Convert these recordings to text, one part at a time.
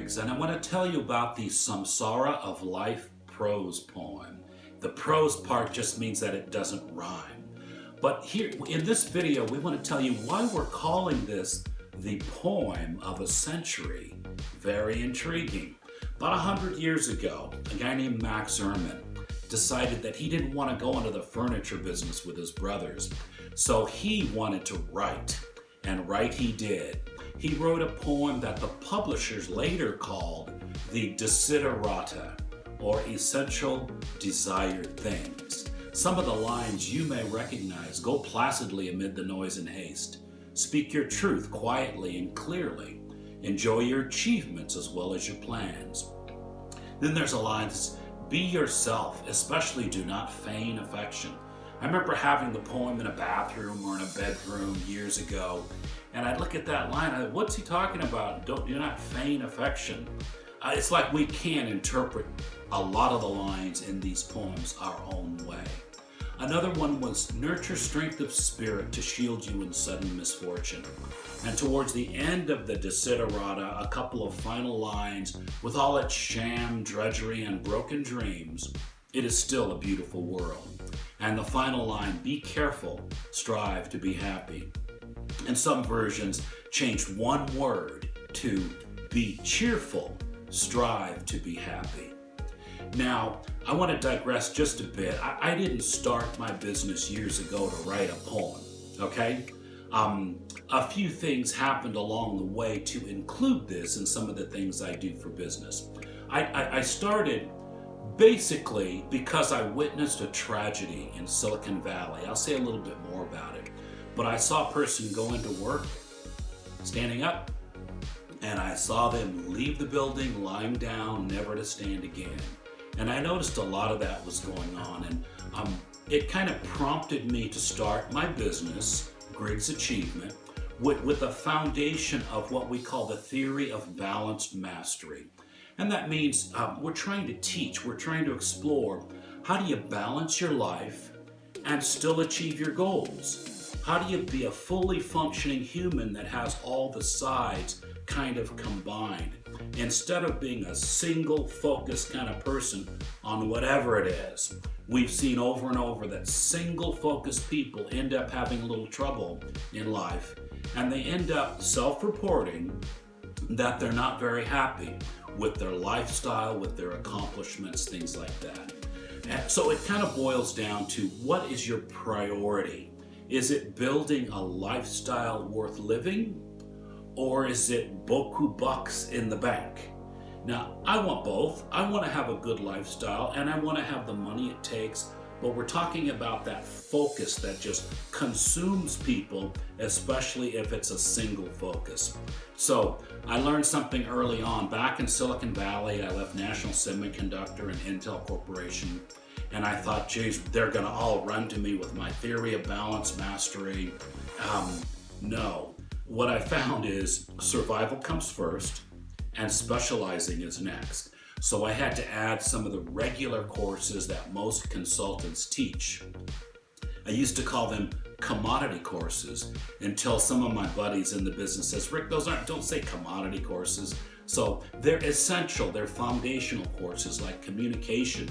Griggs, and I want to tell you about the Samsara of Life prose poem. The prose part just means that it doesn't rhyme. But here in this video, we want to tell you why we're calling this the poem of a century. Very intriguing. About 100 years ago, a guy named Max Ehrmann decided that he didn't want to go into the furniture business with his brothers. So he wanted to write, and write he did. He wrote a poem that the publishers later called the Desiderata, or essential desired things. Some of the lines you may recognize: go placidly amid the noise and haste. Speak your truth quietly and clearly. Enjoy your achievements as well as your plans. Then there's a line that's, be yourself, especially do not feign affection. I remember having the poem in a bathroom or in a bedroom years ago, and I'd look at that line, what's he talking about? Do not feign affection. It's like we can interpret a lot of the lines in these poems our own way. Another one was, nurture strength of spirit to shield you in sudden misfortune. And towards the end of the Desiderata, a couple of final lines, with all its sham, drudgery, and broken dreams, it is still a beautiful world. And the final line, be careful, strive to be happy. And some versions changed one word to be cheerful, strive to be happy. Now, I want to digress just a bit. I didn't start my business years ago to write a poem, okay? A few things happened along the way to include this in some of the things I do for business. I started basically because I witnessed a tragedy in Silicon Valley. I'll say a little bit more about it. But I saw a person go into work, standing up, and I saw them leave the building, lying down, never to stand again. And I noticed a lot of that was going on, and it kind of prompted me to start my business, Griggs Achievement, with a foundation of what we call the theory of balanced mastery. And that means we're trying to teach, we're trying to explore, how do you balance your life and still achieve your goals? How do you be a fully functioning human that has all the sides kind of combined, instead of being a single focused kind of person on whatever it is? We've seen over and over that single focused people end up having a little trouble in life, and they end up self-reporting that they're not very happy with their lifestyle, with their accomplishments, things like that. And so it kind of boils down to, what is your priority? Is it building a lifestyle worth living, or is it beaucoup bucks in the bank? Now, I want both. I want to have a good lifestyle, and I want to have the money it takes, but we're talking about that focus that just consumes people, especially if it's a single focus. So I learned something early on. Back in Silicon Valley, I left National Semiconductor and Intel Corporation, and I thought, geez, they're gonna all run to me with my theory of balanced mastery. No. What I found is survival comes first and specializing is next. So I had to add some of the regular courses that most consultants teach. I used to call them commodity courses until some of my buddies in the business says, Rick, don't say commodity courses. So they're essential, they're foundational courses like communication,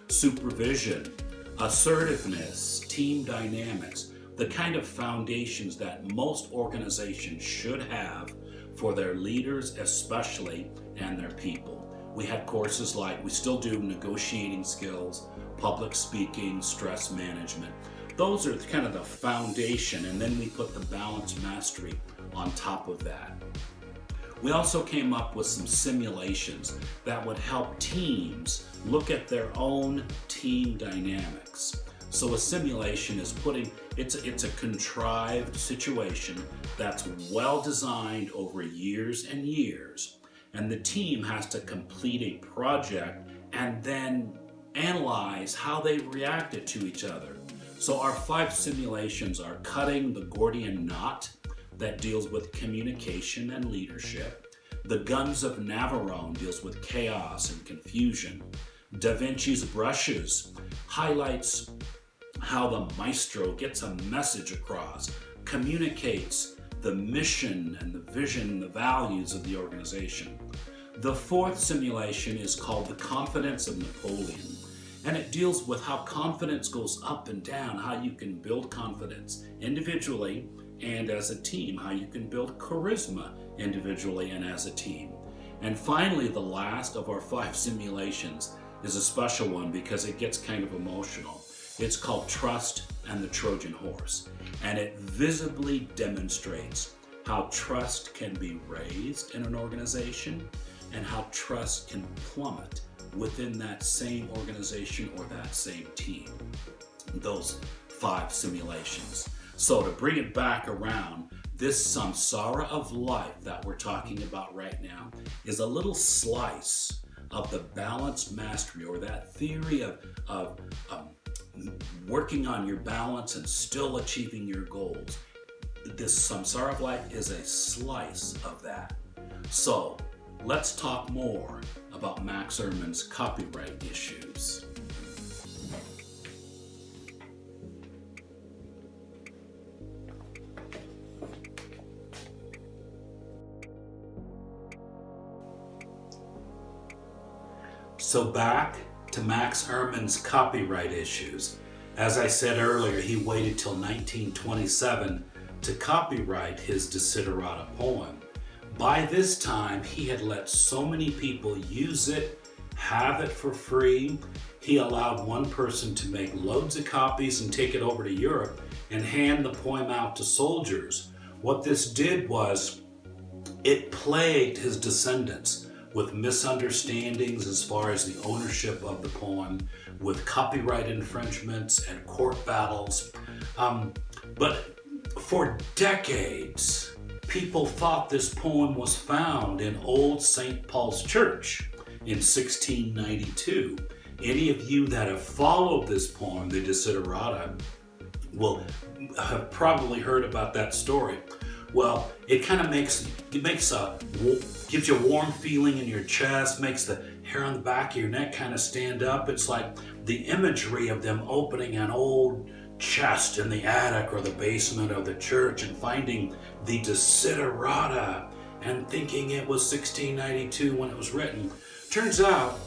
supervision, assertiveness, team dynamics, the kind of foundations that most organizations should have for their leaders especially, and their people. We had courses like, we still do, negotiating skills, public speaking, stress management. Those are kind of the foundation, and then we put the balanced mastery on top of that. We also came up with some simulations that would help teams look at their own team dynamics. So a simulation is it's a contrived situation that's well designed over years and years, and the team has to complete a project and then analyze how they reacted to each other. So our 5 simulations are cutting the Gordian knot that deals with communication and leadership. The Guns of Navarone deals with chaos and confusion. Da Vinci's brushes highlights how the maestro gets a message across, communicates the mission and the vision and the values of the organization. The fourth simulation is called The Confidence of Napoleon, and it deals with how confidence goes up and down, how you can build confidence individually and as a team, how you can build charisma individually and as a team. And finally, the last of our 5 simulations is a special one because it gets kind of emotional. It's called Trust and the Trojan Horse, and it visibly demonstrates how trust can be raised in an organization and how trust can plummet within that same organization or that same team. Those 5 simulations. So to bring it back around, this samsara of life that we're talking about right now is a little slice of the balanced mastery, or that theory of working on your balance and still achieving your goals. This samsara of life is a slice of that. So let's talk more about Max Ehrmann's copyright issues. So back to Max Ehrmann's copyright issues. As I said earlier, he waited till 1927 to copyright his Desiderata poem. By this time, he had let so many people use it, have it for free. He allowed one person to make loads of copies and take it over to Europe and hand the poem out to soldiers. What this did was it plagued his descendants with misunderstandings as far as the ownership of the poem, with copyright infringements and court battles. But for decades, people thought this poem was found in Old St. Paul's Church in 1692. Any of you that have followed this poem, the Desiderata, will have probably heard about that story. Well, it kind of gives you a warm feeling in your chest, makes the hair on the back of your neck kind of stand up. It's like the imagery of them opening an old chest in the attic or the basement of the church and finding the Desiderata and thinking it was 1692 when it was written. Turns out,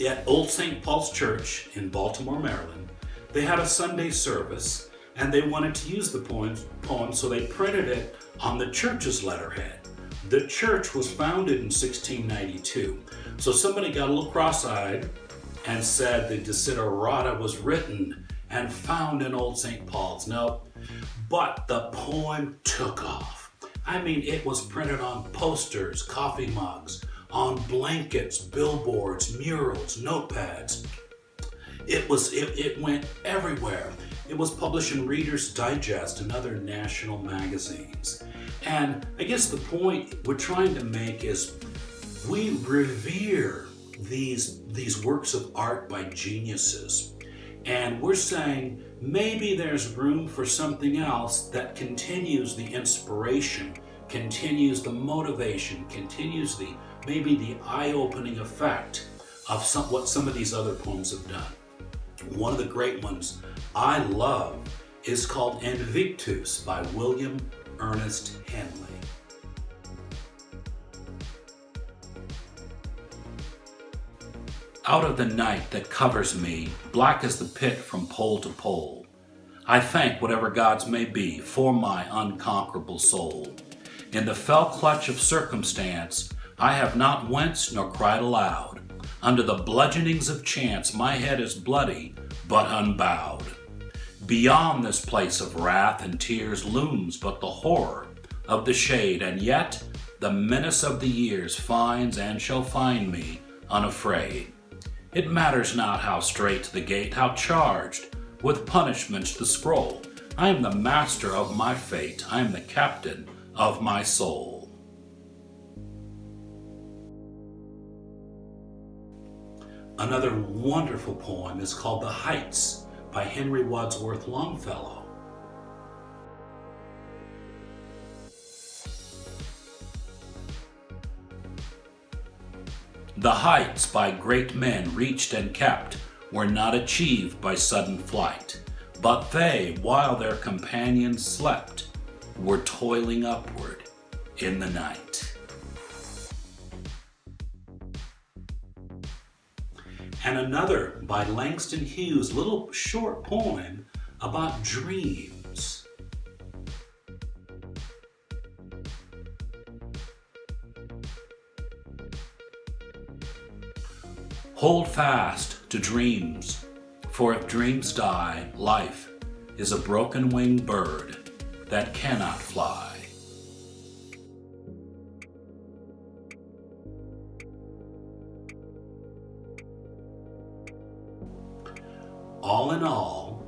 at Old St. Paul's Church in Baltimore, Maryland, they had a Sunday service and they wanted to use the poem, so they printed it on the church's letterhead. The church was founded in 1692, so somebody got a little cross-eyed and said the Desiderata was written and found in Old St. Paul's. No, but the poem took off. I mean, it was printed on posters, coffee mugs, on blankets, billboards, murals, notepads. It went everywhere. It was published in Reader's Digest and other national magazines. And I guess the point we're trying to make is we revere these works of art by geniuses. And we're saying maybe there's room for something else that continues the inspiration, continues the motivation, continues maybe the eye-opening effect of what some of these other poems have done. One of the great ones I love is called Invictus by William Ernest Henley. Out of the night that covers me, black as the pit from pole to pole, I thank whatever gods may be for my unconquerable soul. In the fell clutch of circumstance, I have not winced nor cried aloud. Under the bludgeonings of chance, my head is bloody, but unbowed. Beyond this place of wrath and tears looms but the horror of the shade, and yet the menace of the years finds and shall find me unafraid. It matters not how strait the gate, how charged with punishments the scroll. I am the master of my fate, I am the captain of my soul. Another wonderful poem is called The Heights by Henry Wadsworth Longfellow. The heights by great men reached and kept were not achieved by sudden flight, but they, while their companions slept, were toiling upward in the night. and another by Langston Hughes, little short poem about dreams. Hold fast to dreams, for if dreams die, life is a broken-winged bird that cannot fly. All in all,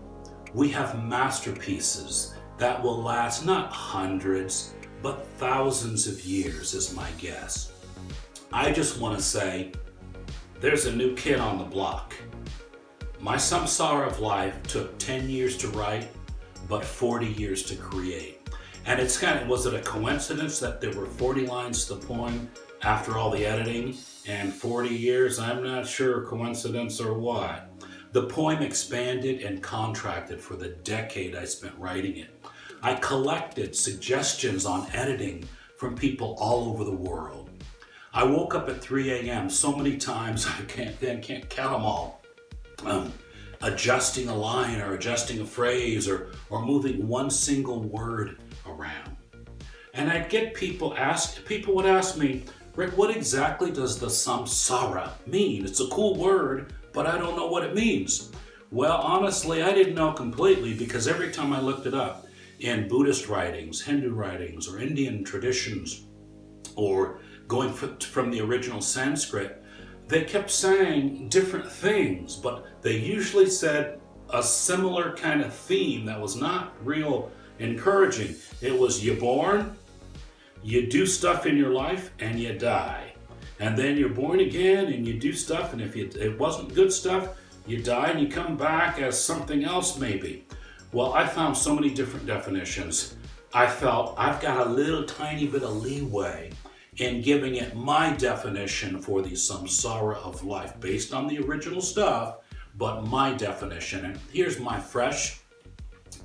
we have masterpieces that will last not hundreds, but thousands of years is my guess. I just want to say, there's a new kid on the block. My Samsara of life took 10 years to write, but 40 years to create. And it's was it a coincidence that there were 40 lines to the poem after all the editing and 40 years? I'm not sure, coincidence or what. The poem expanded and contracted for the decade I spent writing it. I collected suggestions on editing from people all over the world. I woke up at 3 a.m. so many times I can't count them all. Adjusting a line or adjusting a phrase or moving one single word around. And I'd get people would ask me, Rick, what exactly does the Samsara mean? It's a cool word, but I don't know what it means. Well, honestly, I didn't know completely, because every time I looked it up in Buddhist writings, Hindu writings, or Indian traditions, or going from the original Sanskrit, they kept saying different things, but they usually said a similar kind of theme that was not real encouraging. It was, you're born, you do stuff in your life, and you die. And then you're born again and you do stuff, and if it wasn't good stuff, you die and you come back as something else maybe. Well, I found so many different definitions. I felt I've got a little tiny bit of leeway in giving it my definition for the Samsara of life, based on the original stuff, but my definition. And here's my fresh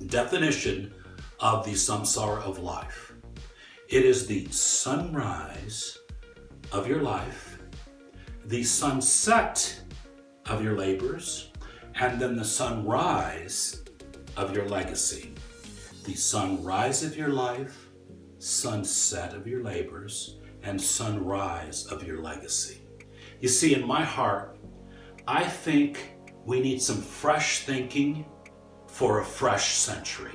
definition of the Samsara of life. It is the sunrise of your life, the sunset of your labors, and then the sunrise of your legacy. The sunrise of your life, sunset of your labors, and sunrise of your legacy. You see, in my heart, I think we need some fresh thinking for a fresh century.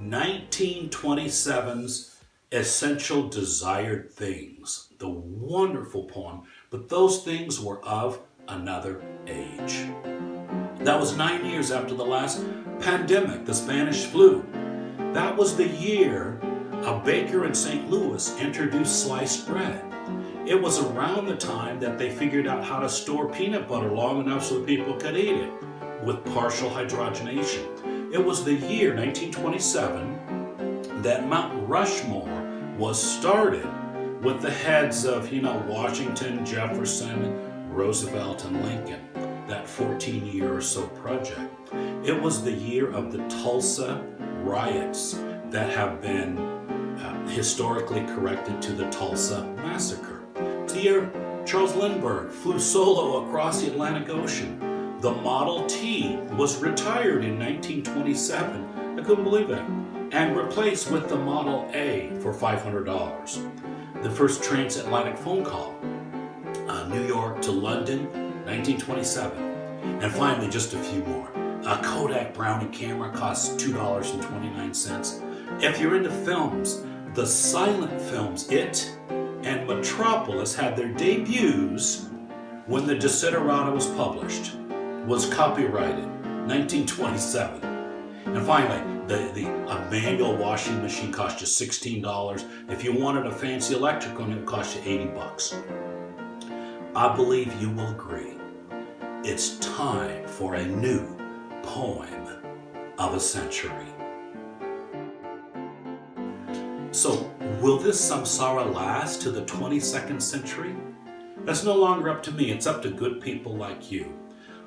1927's Essential Desired Things, the wonderful poem, but those things were of another age. That was 9 years after the last pandemic, the Spanish flu. That was the year a baker in St. Louis introduced sliced bread. It was around the time that they figured out how to store peanut butter long enough so people could eat it with partial hydrogenation. It was the year 1927 that Mount Rushmore was started with the heads of, Washington, Jefferson, Roosevelt, and Lincoln, that 14-year or so project. It was the year of the Tulsa riots that have been historically corrected to the Tulsa Massacre. It's the year Charles Lindbergh flew solo across the Atlantic Ocean. The Model T was retired in 1927. I couldn't believe that. And replaced with the Model A for $500. The first transatlantic phone call, New York to London, 1927. And finally, just a few more. A Kodak Brownie camera costs $2.29. If you're into films, the silent films It and Metropolis had their debuts when the Desiderata was published, was copyrighted, 1927. And finally, a manual washing machine cost you $16. If you wanted a fancy electric one, it would cost you $80. I believe you will agree. It's time for a new poem of a century. So, will this samsara last to the 22nd century? That's no longer up to me. It's up to good people like you.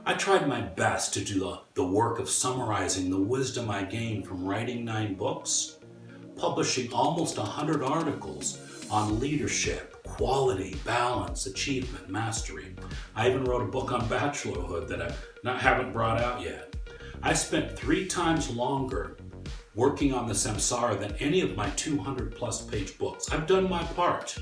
I tried my best to do the work of summarizing the wisdom I gained from writing 9 books, publishing almost 100 articles on leadership, quality, balance, achievement, mastery. I even wrote a book on bachelorhood that I haven't brought out yet. I spent 3 times longer working on the Samsara than any of my 200 plus page books. I've done my part.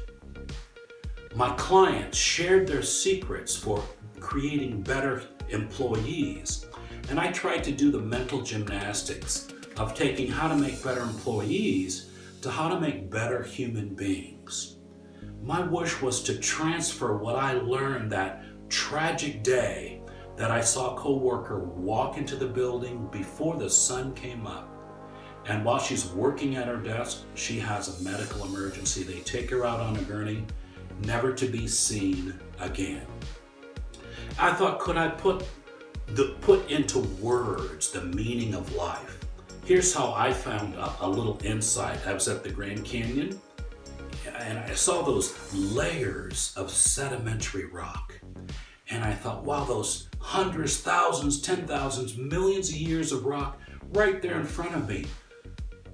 My clients shared their secrets for creating better employees, and I tried to do the mental gymnastics of taking how to make better employees to how to make better human beings. My wish was to transfer what I learned that tragic day that I saw a coworker walk into the building before the sun came up. And while she's working at her desk, she has a medical emergency. They take her out on a gurney, never to be seen again. I thought, could I put into words the meaning of life? Here's how I found a little insight. I was at the Grand Canyon, and I saw those layers of sedimentary rock. And I thought, wow, those hundreds, thousands, 10,000s, millions of years of rock right there in front of me.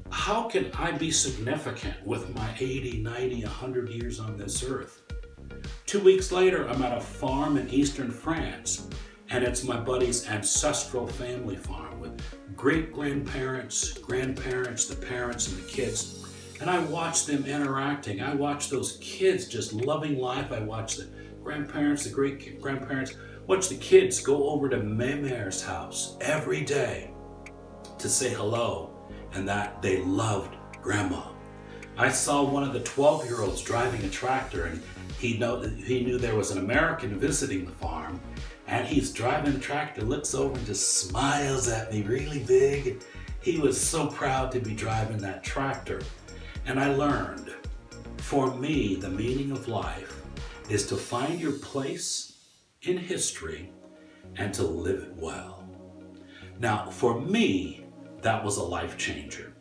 How can I be significant with my 80, 90, 100 years on this earth? 2 weeks later, I'm at a farm in eastern France, and it's my buddy's ancestral family farm with great-grandparents, grandparents, the parents, and the kids. And I watch them interacting. I watch those kids just loving life. I watch the grandparents, the great-grandparents, watch the kids go over to Mémère's house every day to say hello, and that they loved Grandma. I saw one of the 12-year-olds driving a tractor, and he knew there was an American visiting the farm, and he's driving the tractor, looks over and just smiles at me really big. He was so proud to be driving that tractor. And I learned, for me, the meaning of life is to find your place in history and to live it well. Now, for me, that was a life changer.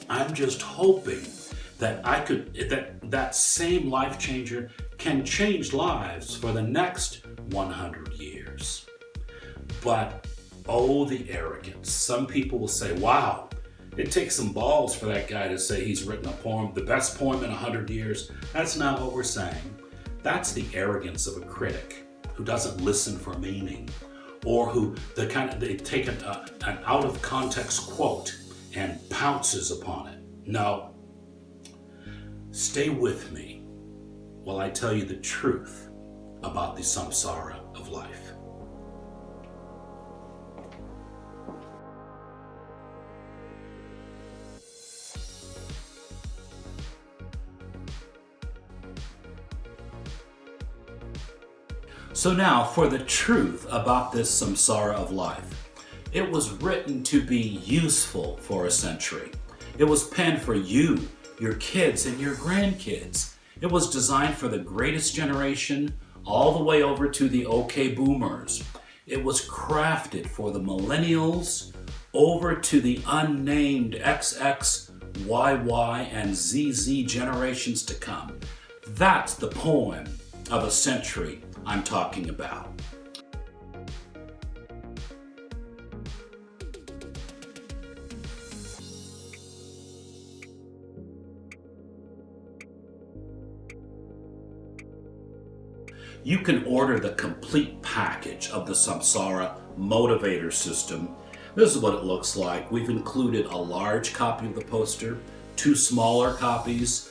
I'm just hoping that that same life changer can change lives for the next 100 years. But, oh, the arrogance. Some people will say, wow, it takes some balls for that guy to say he's written a poem, the best poem in 100 years. That's not what we're saying. That's the arrogance of a critic who doesn't listen for meaning, or who they take an out of context quote and pounces upon it. No. Stay with me while I tell you the truth about the samsara of life. So now for the truth about this samsara of life. It was written to be useful for a century. It was penned for you, your kids, and your grandkids. It was designed for the greatest generation, all the way over to the OK boomers. It was crafted for the millennials, over to the unnamed XX, YY, and ZZ generations to come. That's the poem of a century I'm talking about. You can order the complete package of the Samsara Motivator System. This is what it looks like. We've included a large copy of the poster, 2 smaller copies,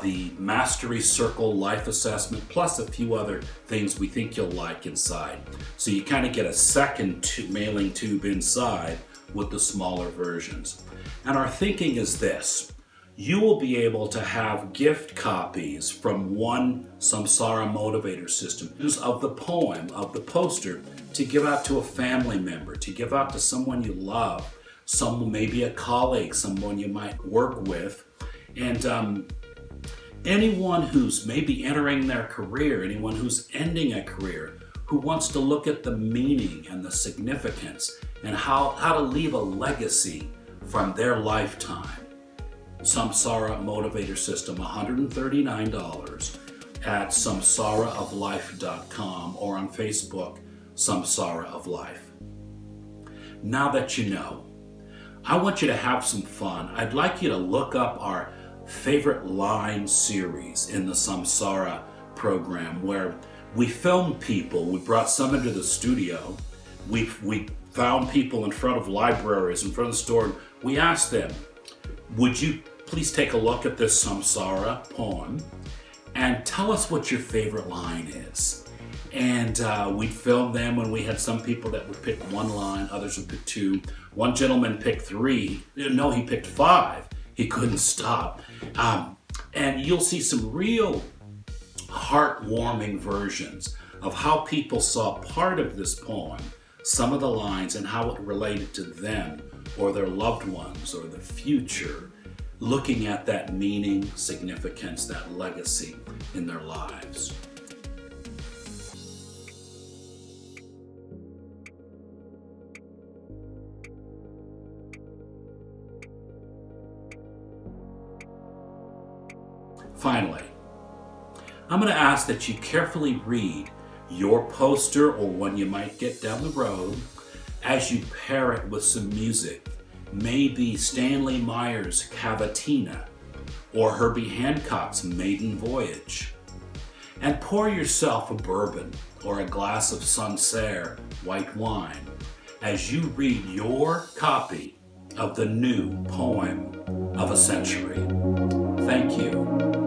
the Mastery Circle Life Assessment, plus a few other things we think you'll like inside. So you kind of get a second mailing tube inside with the smaller versions. And our thinking is this. You will be able to have gift copies from one Samsara Motivator System of the poem, of the poster, to give out to a family member, to give out to someone you love, someone, maybe a colleague, someone you might work with. And anyone who's maybe entering their career, anyone who's ending a career, who wants to look at the meaning and the significance and how to leave a legacy from their lifetime. Samsara Motivator System, $139 at samsaraoflife.com or on Facebook, Samsara of Life. Now that you know, I want you to have some fun. I'd like you to look up our favorite line series in the Samsara program, where we filmed people. We brought some into the studio. We found people in front of libraries, in front of the store, and we asked them, would you please take a look at this Samsara poem and tell us what your favorite line is? And we'd film them, and we had some people that would pick one line, others would pick two. One gentleman picked three. No, he picked five. He couldn't stop. And you'll see some real heartwarming versions of how people saw part of this poem, some of the lines, and how it related to them or their loved ones or the future, looking at that meaning, significance, that legacy in their lives. Finally, I'm going to ask that you carefully read your poster or one you might get down the road as you pair it with some music, maybe Stanley Meyer's Cavatina or Herbie Hancock's Maiden Voyage. And pour yourself a bourbon or a glass of Samsara white wine as you read your copy of the new poem of a century. Thank you.